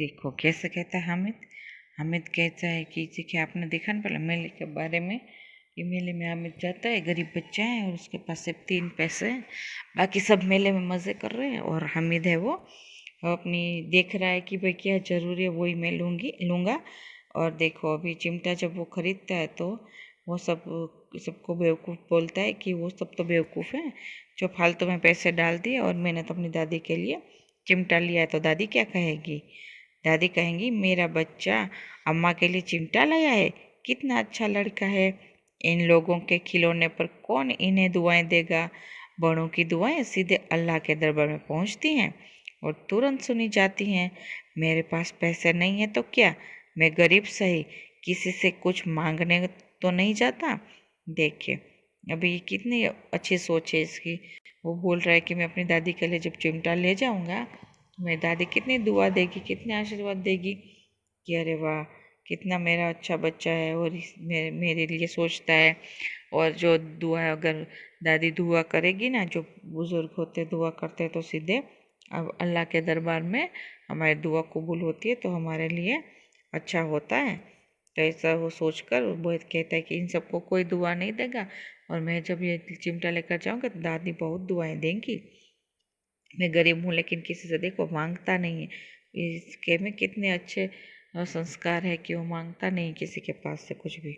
देखो कैसे कहता है हामिद। हामिद कहता है कि देखिए आपने देखा ना पहले मेले के बारे में कि मेले में हामिद जाता है, गरीब बच्चा है और उसके पास सिर्फ 3 पैसे हैं, बाकी सब मेले में मज़े कर रहे हैं और हामिद है वो अपनी देख रहा है कि भाई क्या ज़रूरी है वही मैं लूँगा। और देखो अभी चिमटा जब वो ख़रीदता है तो वो सबको बेवकूफ़ बोलता है कि वो सब तो बेवकूफ़ हैं जो फालतू में पैसे डाल दिए, और मैंने तो अपनी दादी के लिए चिमटा लिया है तो दादी क्या कहेगी। दादी कहेंगी मेरा बच्चा अम्मा के लिए चिमटा लाया है, कितना अच्छा लड़का है। इन लोगों के खिलौने पर कौन इन्हें दुआएं देगा। बड़ों की दुआएं सीधे अल्लाह के दरबार में पहुंचती हैं और तुरंत सुनी जाती हैं। मेरे पास पैसे नहीं है तो क्या, मैं गरीब सही, किसी से कुछ मांगने तो नहीं जाता। देखिए अभी ये कितनी अच्छी सोच है इसकी। वो बोल रहा है कि मैं अपनी दादी के लिए जब चिमटा ले जाऊंगा तो मेरी दादी कितनी दुआ देगी, कितने आशीर्वाद देगी कि अरे वाह कितना मेरा अच्छा बच्चा है और मेरे लिए सोचता है। और जो दुआ अगर दादी दुआ करेगी ना, जो बुज़ुर्ग होते दुआ करते हैं तो सीधे अब अल्लाह के दरबार में हमारी दुआ कबूल होती है, तो हमारे लिए अच्छा होता है। तो ऐसा वो सोचकर वो कहता है कि इन सबको कोई दुआ नहीं देगा और मैं जब ये चिमटा लेकर जाऊँगा तो दादी बहुत दुआएं देंगी। मैं गरीब हूँ लेकिन किसी से देखो मांगता नहीं है। इसके में कितने अच्छे संस्कार है कि वो मांगता नहीं किसी के पास से कुछ भी।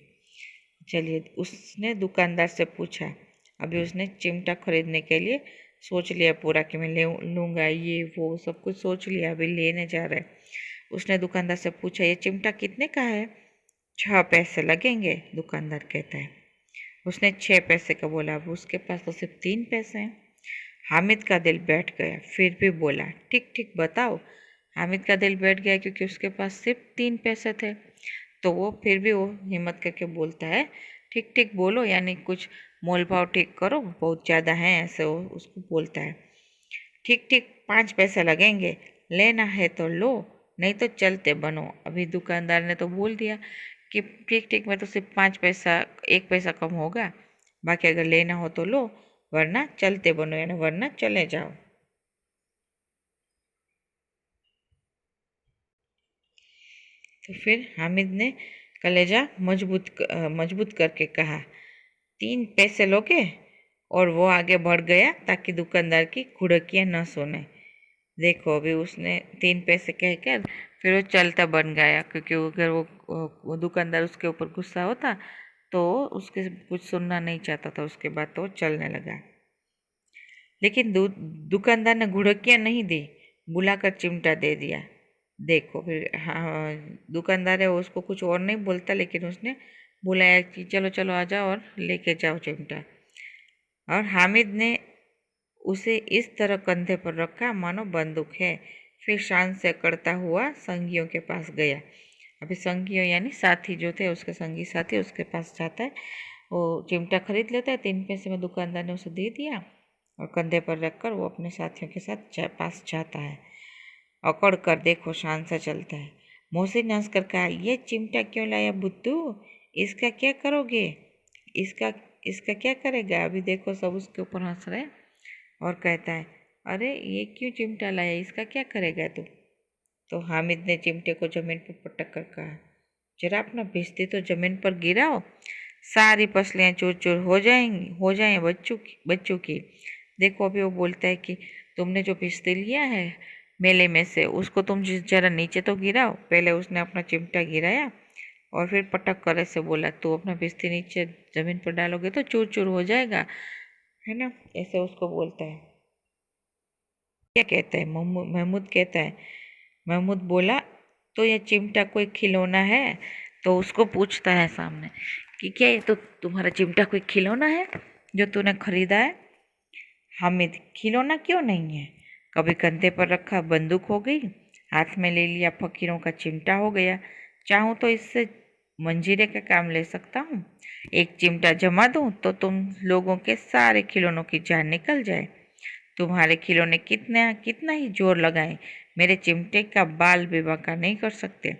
चलिए उसने दुकानदार से पूछा, अभी उसने चिमटा खरीदने के लिए सोच लिया पूरा कि मैं लूँगा, ये वो सब कुछ सोच लिया, अभी लेने जा रहा है। उसने दुकानदार से पूछा ये चिमटा कितने का है। 6 पैसे लगेंगे, दुकानदार कहता है। उसने 6 पैसे का बोला, अब उसके पास तो सिर्फ 3 पैसे हैं। हामिद का दिल बैठ गया, फिर भी बोला ठीक ठीक बताओ। हामिद का दिल बैठ गया क्योंकि उसके पास सिर्फ 3 पैसे थे, तो वो फिर भी वो हिम्मत करके बोलता है ठीक ठीक बोलो, यानी कुछ मोल भाव ठीक करो, बहुत ज़्यादा है, ऐसे वो उसको बोलता है। ठीक ठीक 5 पैसे लगेंगे, लेना है तो लो, नहीं तो चलते बनो। अभी दुकानदार ने तो बोल दिया कि ठीक ठीक में तो सिर्फ 5 पैसा, 1 पैसा कम होगा, बाकी अगर लेना हो तो लो, वरना चलते बनो, यानी वरना चले जाओ। तो फिर हामिद ने कलेजा मजबूत करके कहा 3 पैसे लोगे, और वो आगे बढ़ गया ताकि दुकानदार की घुड़कियाँ न सुने। देखो अभी उसने 3 पैसे कहकर फिर वो चलता बन गया, क्योंकि अगर वो दुकानदार उसके ऊपर गुस्सा होता तो उसके कुछ सुनना नहीं चाहता था। उसके बाद तो वो चलने लगा, लेकिन दुकानदार ने घुड़कियाँ नहीं दी, बुलाकर चिमटा दे दिया। देखो फिर हाँ, दुकानदार है उसको कुछ और नहीं बोलता, लेकिन उसने बुलाया कि चलो चलो आ जाओ और लेके जाओ चिमटा। और हामिद ने उसे इस तरह कंधे पर रखा मानो बंदूक है, फिर शान से करता हुआ संगियों के पास गया। अभी संगियों यानी साथी जो थे, उसके संगी साथी उसके पास जाता है, वो चिमटा खरीद लेता है। 3 पैसे में दुकानदार ने उसे दे दिया और कंधे पर रखकर वो अपने साथियों के साथ पास जाता है। अकड़ कर देखो शान से चलता है। मोहसिन ने हंसकर कहा ये चिमटा क्यों लाया बुद्धू, इसका क्या करोगे, इसका इसका क्या करेगा। अभी देखो सब उसके ऊपर हंस रहे हैं और कहता है अरे ये क्यों चिमटा लाया, इसका क्या करेगा तू। तो हामिद ने चिमटे को जमीन पर पटक कर कहा जरा अपना भिश्ती तो जमीन पर गिराओ, सारी पसलियाँ चूर चूर हो जाएं बच्चों की। देखो अभी वो बोलता है कि तुमने जो भिश्ती लिया है मेले में से, उसको तुम जरा नीचे तो गिराओ। पहले उसने अपना चिमटा गिराया और फिर पटक कर ऐसे बोला तो अपना भिश्ती नीचे जमीन पर डालोगे तो चूर चूर हो जाएगा, है ना, ऐसे उसको बोलता है। क्या कहता है महमूद कहता है। महमूद बोला तो ये चिमटा कोई खिलौना है। तो उसको पूछता है सामने कि क्या ये तो तुम्हारा चिमटा कोई खिलौना है जो तूने खरीदा है। हामिद खिलौना क्यों नहीं है, कभी कंधे पर रखा बंदूक हो गई, हाथ में ले लिया फकीरों का चिमटा हो गया। चाहूँ तो इससे मंजीरे का काम ले सकता हूँ, एक चिमटा जमा दूँ तो तुम लोगों के सारे खिलौनों की जान निकल जाए। तुम्हारे खिलौने कितना कितना ही जोर लगाएं, मेरे चिमटे का बाल भी बांका नहीं कर सकते।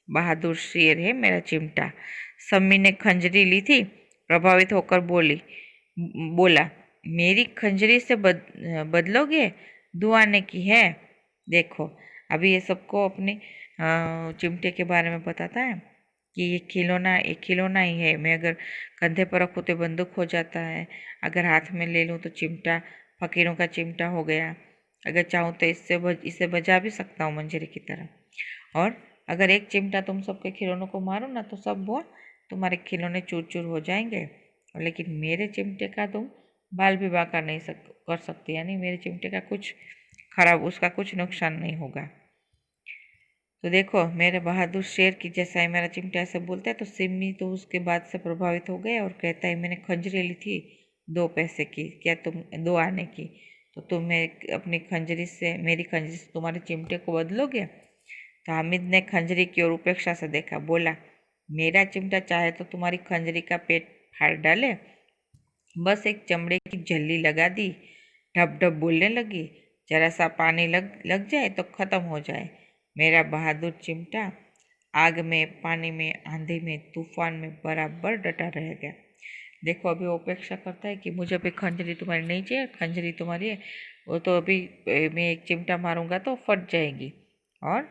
बहादुर शेर है मेरा चिमटा। सम्मी ने खंजरी ली थी, प्रभावित होकर बोला मेरी खंजरी से बदलोगे, दुआ ने की है। देखो अभी ये सबको अपने चिमटे के बारे में बताता है कि ये खिलौना एक खिलौना ही है। मैं अगर कंधे पर रखूँ तो बंदूक हो जाता है, अगर हाथ में ले लूँ तो चिमटा फकीरों का चिमटा हो गया। अगर चाहूँ तो इसे बजा भी सकता हूँ मंजरी की तरह। और अगर एक चिमटा तुम सबके खिलौनों को मारो ना तो सब वो तुम्हारे खिलौने चूर चूर हो जाएंगे। और लेकिन मेरे चिमटे का तुम बाल भी बांका नहीं कर सकती, यानी मेरे चिमटे का कुछ खराब उसका कुछ नुकसान नहीं होगा। तो देखो मेरे बहादुर शेर की जैसा है मेरा चिमटा ऐसे बोलता है। तो सिम्मी तो उसके बाद से प्रभावित हो गया और कहता है मैंने खंजरी ली थी 2 पैसे की, क्या तुम 2 आने की, तो तुम अपनी खंजरी से मेरी खंजरी से तुम्हारे चिमटे को बदलोगे। तो हामिद ने खंजरी की ओर उपेक्षा से देखा, बोला मेरा चिमटा चाहे तो तुम्हारी खंजरी का पेट फाड़ डाले, बस एक चमड़े की झल्ली लगा दी, ढप ढप बोलने लगी, जरा सा पानी लग जाए तो खत्म हो जाए। मेरा बहादुर चिमटा आग में, पानी में, आंधी में, तूफान में बराबर डटा रह गया। देखो अभी वो अपेक्षा करता है कि मुझे अभी खंजरी तुम्हारी नहीं चाहिए, खंजरी तुम्हारी है, वो तो अभी मैं एक चिमटा मारूंगा तो फट जाएगी, और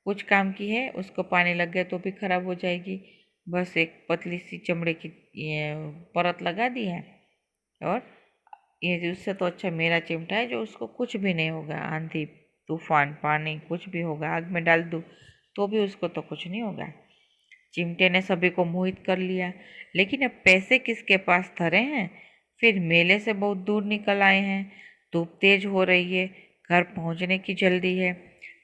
कुछ काम की है, उसको पानी लग गया तो भी खराब हो जाएगी। बस एक पतली सी चमड़े की परत लगा दी है, और ये उससे तो अच्छा मेरा चिमटा है जो उसको कुछ भी नहीं होगा, आंधी तूफान पानी कुछ भी होगा, आग में डाल दूँ तो भी उसको तो कुछ नहीं होगा। चिमटे ने सभी को मोहित कर लिया, लेकिन अब पैसे किसके पास धरे हैं। फिर मेले से बहुत दूर निकल आए हैं, धूप तेज हो रही है, घर पहुंचने की जल्दी है।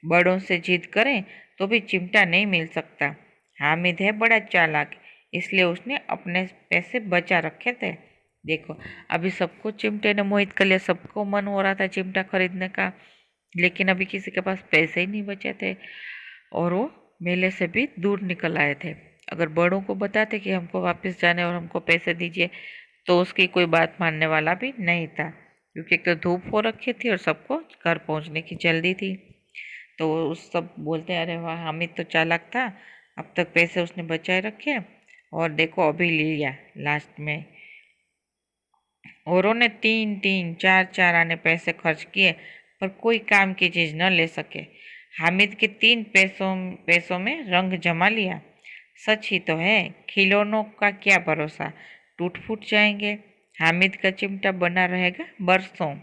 बड़ों से जिद करें तो भी चिमटा नहीं मिल सकता। हामिद है बड़ा चालाक, इसलिए उसने अपने पैसे बचा रखे थे। देखो अभी सबको चिमटे ने मोहित कर लिया, सबको मन हो रहा था चिमटा खरीदने का, लेकिन अभी किसी के पास पैसे ही नहीं बचे थे, और वो मेले से भी दूर निकल आए थे। अगर बड़ों को बताते कि हमको वापस जाने और हमको पैसे दीजिए तो उसकी कोई बात मानने वाला भी नहीं था, क्योंकि एक तो धूप हो रखी थी और सबको घर पहुंचने की जल्दी थी। तो वो उस सब बोलते अरे वाह हामिद तो चालाक था, अब तक पैसे उसने बचाए रखे और देखो अभी ले लिया लास्ट में। औरों ने 3-3 4-4 आने पैसे खर्च किए पर कोई काम की चीज न ले सके। हामिद के 3 पैसों में रंग जमा लिया। सच ही तो है, खिलौनों का क्या भरोसा, टूट फूट जाएंगे। हामिद का चिमटा बना रहेगा बरसों।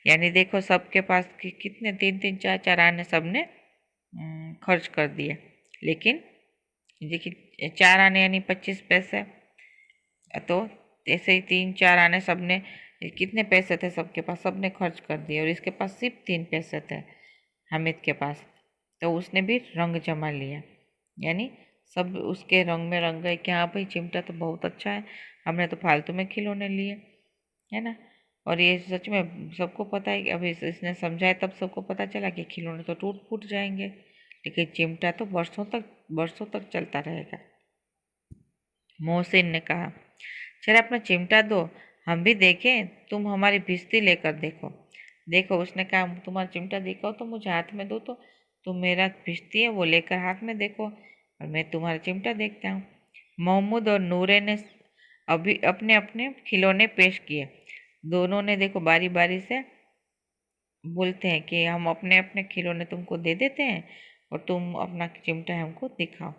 यानी देखो सबके पास कितने 3-3 4-4 आने सबने खर्च कर दिए, लेकिन देखिए 4 आने यानी 25 पैसे, तो ऐसे ही 3-4 आने सबने, कितने पैसे थे सबके पास, सबने खर्च कर दिए, और इसके पास सिर्फ 3 पैसे थे हामिद के पास। तो उसने भी रंग जमा लिया, यानी सब उसके रंग में रंग गए कि हाँ भाई चिमटा तो बहुत अच्छा है, हमने तो फालतू में खिलौने लिए, है ना। और ये सच में सबको पता है कि अभी इसने समझाया तब सबको पता चला कि खिलौने तो टूट फूट जाएंगे, लेकिन चिमटा तो बरसों तक चलता रहेगा। मोहसिन ने कहा, चल अपना चिमटा दो, हम भी देखें, तुम हमारी भिश्ती लेकर देखो। देखो उसने कहा तुम्हारा चिमटा दिखाओ तो मुझे हाथ में दो, तो तुम मेरा भिश्ती है वो लेकर हाथ में देखो और मैं तुम्हारा चिमटा देखता हूँ। मोहम्मद और नूरे ने अभी अपने अपने खिलौने पेश किए। दोनों ने देखो बारी बारी से बोलते हैं कि हम अपने अपने खिलौने तुमको दे देते हैं और तुम अपना चिमटा हमको दिखाओ।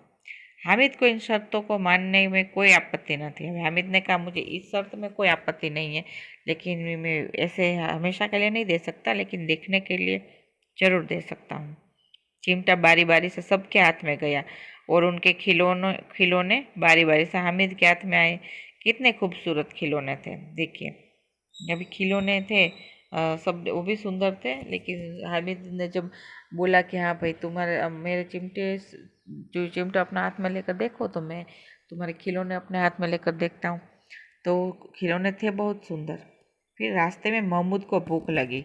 हामिद को इन शर्तों को मानने में कोई आपत्ति न थी। हामिद ने कहा मुझे इस शर्त में कोई आपत्ति नहीं है, लेकिन मैं ऐसे हमेशा के लिए नहीं दे सकता, लेकिन देखने के लिए जरूर दे सकता हूँ। चिमटा बारी बारी से सबके हाथ में गया और उनके खिलौने खिलौने बारी बारी से हामिद के हाथ में आए। कितने खूबसूरत खिलौने थे देखिए, अभी खिलौने थे सब वो भी सुंदर थे, लेकिन हामिद ने जब बोला कि हाँ भाई तुम्हारे मेरे जो चिमटा अपना हाथ में लेकर देखो, तो मैं तुम्हारे खिलौने अपने हाथ में लेकर देखता हूँ। तो खिलौने थे बहुत सुंदर। फिर रास्ते में महमूद को भूख लगी,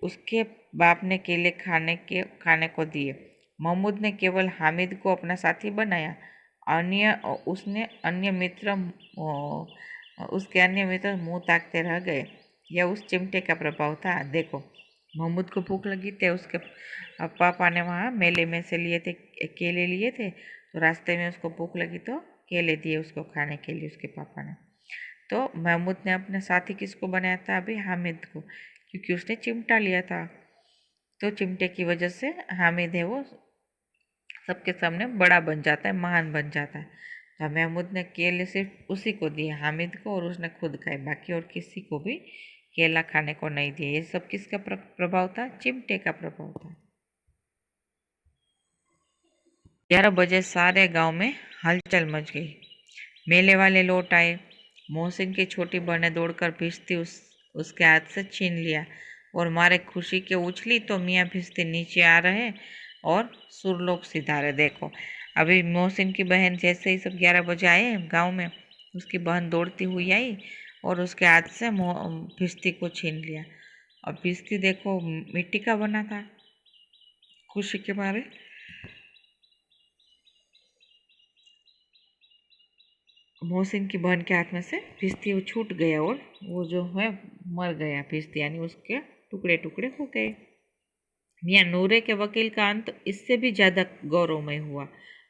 उसके बाप ने केले खाने को दिए। महमूद ने केवल हामिद को अपना साथी बनाया, अन्य उसने अन्य मित्र उसके अन्य मित्र मुंह ताकते रह गए। यह उस चिमटे का प्रभाव था। देखो महमूद को भूख लगी थी, उसके पापा ने वहाँ मेले में से केले लिए थे, तो रास्ते में उसको भूख लगी तो केले दिए उसको खाने के लिए उसके पापा ने। तो महमूद ने अपने साथी किसको बनाया था अभी, हामिद को, क्योंकि उसने चिमटा लिया था। तो चिमटे की वजह से हामिद है वो सबके सामने बड़ा बन जाता है, महान बन जाता है। तो महमूद ने केले सिर्फ उसी को दिए, हामिद को, और उसने खुद खाए, बाकी और किसी को भी केला खाने को नहीं दिया। ये सब किसका प्रभाव था? चिमटे का प्रभाव था। 11 बजे सारे गांव में हलचल मच गई। मेले वाले लौट आए। मोहसिन की छोटी बहन ने दौड़कर भिश्ती उसके हाथ से छीन लिया और मारे खुशी के उछली तो मियाँ भिश्ती नीचे आ रहे और सुरलोक सिधारे। देखो, अभी मोहसिन की बहन जैसे ही सब 11 बजे आए गांव में, उसकी बहन दौड़ती हुई आई और उसके हाथ से भिश्ती को छीन लिया। अब भिश्ती देखो मिट्टी का बना था। खुशी के मारे मोहसिन की बहन के हाथ में से भिश्ती वो छूट गया और वो जो है मर गया भिश्ती, यानी उसके टुकड़े टुकड़े हो गए। मियाँ नूरे के वकील का अंत इससे भी ज्यादा गौरवमय हुआ।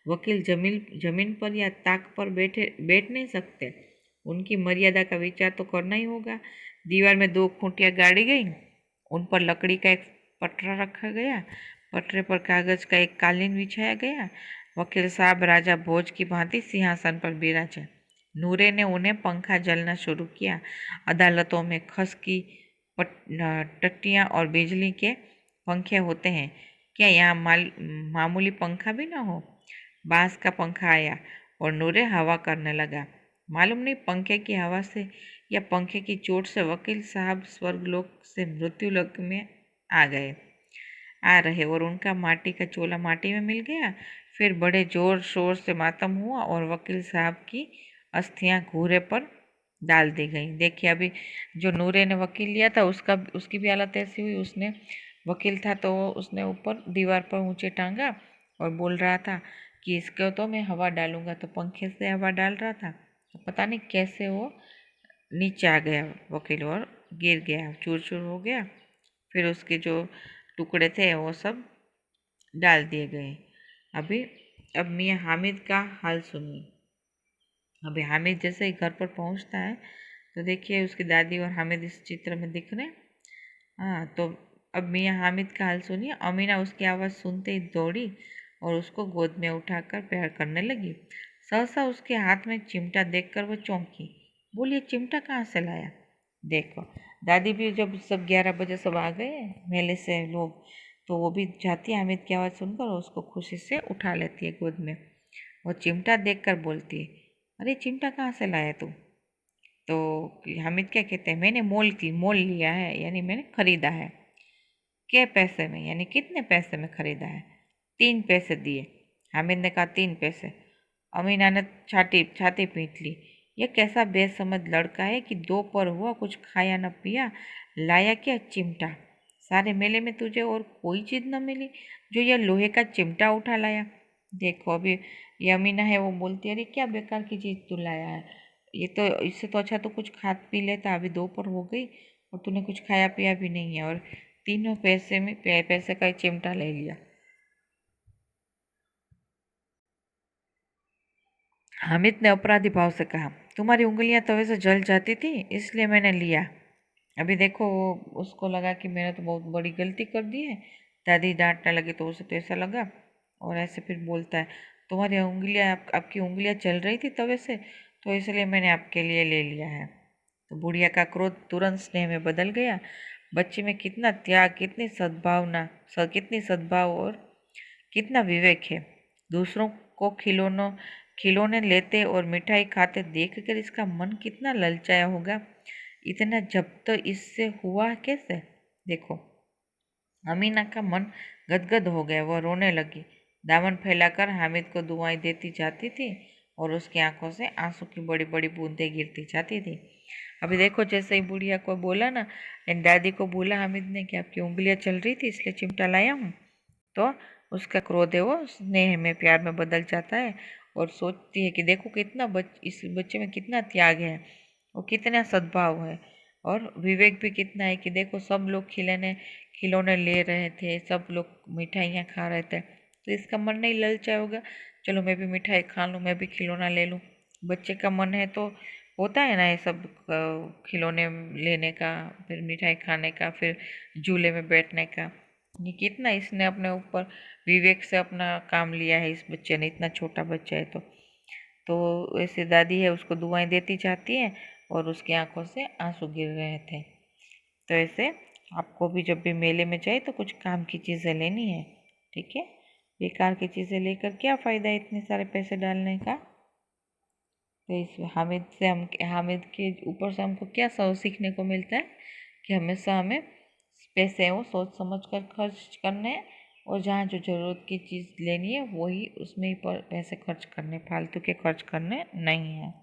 वकील जमीन पर या ताक पर बैठ नहीं सकते। उनकी मर्यादा का विचार तो करना ही होगा। दीवार में 2 खूंटियां गाड़ी गई, उन पर लकड़ी का एक पटरा रखा गया, पटरे पर कागज का एक कालीन बिछाया गया। वकील साहब राजा भोज की भांति सिंहासन पर बिराजे। नूरे ने उन्हें पंखा जलना शुरू किया। अदालतों में खस की टट्टियां और बिजली के पंखे होते हैं, क्या यहाँ मामूली पंखा भी ना हो? बांस का पंखा आया और नूरे हवा करने लगा। मालूम नहीं पंखे की हवा से या पंखे की चोट से वकील साहब स्वर्गलोक से मृत्युलोक में आ रहे और उनका माटी का चोला माटी में मिल गया। फिर बड़े जोर शोर से मातम हुआ और वकील साहब की अस्थियां घूरे पर डाल दी गई। देखिए, अभी जो नूरे ने वकील लिया था उसकी भी हालत ऐसी हुई। उसने वकील था तो उसने ऊपर दीवार पर ऊंचे टांगा और बोल रहा था कि इसको तो मैं हवा डालूंगा, तो पंखे से हवा डाल रहा था, तो पता नहीं कैसे वो नीचे आ गया वकील और गिर गया, चूर चूर हो गया। फिर उसके जो टुकड़े थे वो सब डाल दिए गए। अभी अब मियाँ हामिद का हाल सुनिए। अभी हामिद जैसे ही घर पर पहुंचता है तो देखिए उसकी दादी और हामिद इस चित्र में दिख रहे हैं। हाँ, तो अब मियाँ हामिद का हाल सुनिए। अमीना उसकी आवाज़ सुनते ही दौड़ी और उसको गोद में उठाकर प्यार करने लगी। सहसा उसके हाथ में चिमटा देखकर वो चौंकी। बोलिए, चिमटा कहाँ से लाया? देखो, दादी भी जब सब 11 बजे सब आ गए मेले से लोग, तो वो भी जाती है हामिद की आवाज़ सुनकर और उसको खुशी से उठा लेती है गोद में। वो चिमटा देखकर बोलती है, अरे चिमटा कहाँ से लाया तू? तो हामिद क्या कहते हैं, मैंने मोल लिया है, यानी मैंने खरीदा है। क्या पैसे में? यानी कितने पैसे में खरीदा है? 3 पैसे दिए। हामिद ने कहा 3 पैसे। अमीना ने छाती छाती पीट ली। यह कैसा बेसमझ लड़का है कि 2 पहर हुआ कुछ खाया न पिया, लाया क्या चिमटा? सारे मेले में तुझे और कोई चीज न मिली जो यह लोहे का चिमटा उठा लाया? देखो, अभी ये अमीना है वो बोलती है, अरे क्या बेकार की चीज तू लाया है, ये तो इससे तो अच्छा तो कुछ खा पी लेता, अभी 2 पहर हो गई और तूने कुछ खाया पिया भी नहीं है, और तीनों पैसे में पैसे का ही चिमटा ले लिया। हामिद ने अपराधी भाव से कहा, तुम्हारी उंगलियां तवे से जल जाती थी इसलिए मैंने लिया। अभी देखो वो उसको लगा कि मैंने तो बहुत बड़ी गलती कर दी है। दादी डांटने लगी तो उसे तो ऐसा लगा और ऐसे फिर बोलता है, तुम्हारी उंगलियां आपकी उंगलियां चल रही थी तवे से तो इसलिए मैंने आपके लिए ले लिया है। तो बुढ़िया का क्रोध तुरंत स्नेह में बदल गया। बच्चे में कितना त्याग, कितनी सद्भाव और कितना विवेक है। दूसरों को खिलौने लेते और मिठाई खाते देखकर इसका मन कितना ललचाया होगा। इतना जब्त इससे हुआ कैसे? देखो, अमीना का मन गदगद हो गया, वह रोने लगी, दामन फैलाकर हामिद को दुआएं देती जाती थी और उसकी आंखों से आंसू की बड़ी बड़ी बूंदें गिरती जाती थी। अभी देखो, जैसे ही बुढ़िया को बोला ना, दादी को बोला हामिद ने कि आपकी उंगलियां चल रही थी इसलिए चिमटा लाया हूँ, तो उसका क्रोध है वो स्नेह में, प्यार में बदल जाता है और सोचती है कि देखो कितना इस बच्चे में कितना त्याग है, वो कितना सद्भाव है और विवेक भी कितना है कि देखो सब लोग खिलौने ले रहे थे, सब लोग मिठाइयाँ खा रहे थे, तो इसका मन नहीं ललचा होगा, चलो मैं भी मिठाई खा लूँ, मैं भी खिलौना ले लूँ। बच्चे का मन है तो होता है ना ये सब, खिलौने लेने का, फिर मिठाई खाने का, फिर झूले में बैठने का। ये कितना इसने अपने ऊपर विवेक से अपना काम लिया है इस बच्चे ने, इतना छोटा बच्चा है तो ऐसे दादी है उसको दुआएं देती जाती है और उसकी आंखों से आंसू गिर रहे थे। तो ऐसे आपको भी जब भी मेले में जाए तो कुछ काम की चीज़ें लेनी है, ठीक है। बेकार की चीज़ें लेकर क्या फ़ायदा है इतने सारे पैसे डालने का। तो इस हामिद के ऊपर से हमको क्या सीखने को मिलता है कि हमेशा हमें पैसे हैं वो सोच समझ कर खर्च करने हैं, और जहाँ जो ज़रूरत की चीज़ लेनी है वही उसमें ही पैसे खर्च करने, फालतू के खर्च करने नहीं है।